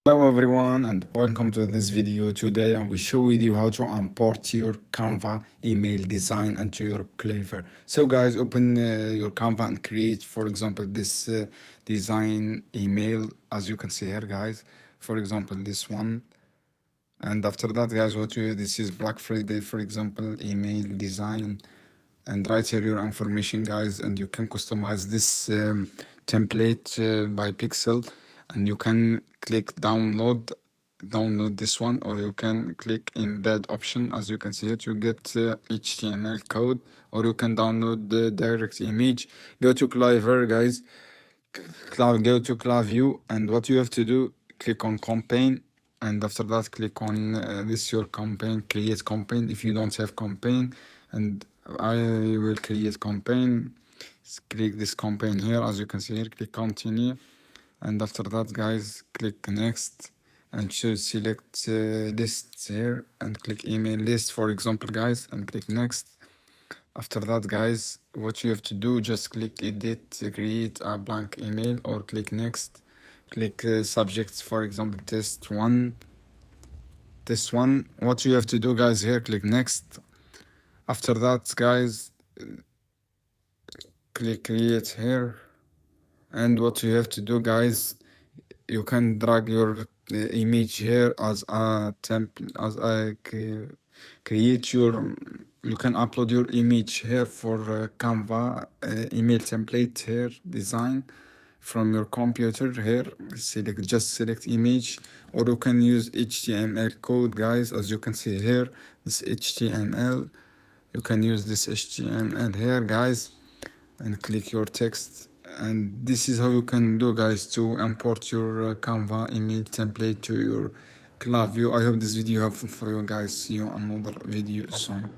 Hello everyone and welcome to this video. Today I will show with you how to import your Canva email design into your Klaviyo. So guys, open your Canva and create, for example, this design email, as you can see here guys. For example, this one. And after that guys, this is Black Friday, for example, email design. And right here your information guys, and you can customize this template by pixel, and you can click download this one, or you can click embed option. As you can see it, you get HTML code, or you can download the direct image. Go to Klaviyo guys, go to Klaviyo, and what you have to do, click on campaign, and after that click on this your campaign, create campaign if you don't have campaign, and I will create campaign. Click this campaign here, as you can see here, click continue, and after that guys click next, and choose select lists here, and click email list, for example guys, and click next. After that guys, what you have to do, just click edit, create a blank email, or click next. Click subjects, for example test one. What you have to do guys here, click next. After that guys, click create here, and what you have to do guys, you can drag your image here as a template, as a create your, you can upload your image here for Canva email template here design from your computer here. Just select image, or you can use HTML code guys, as you can see here, this HTML. You can use this HTML here guys, and click your text. And this is how you can do guys to import your Canva email template to your Klaviyo. I hope this video helpful for you guys. See you on another video soon.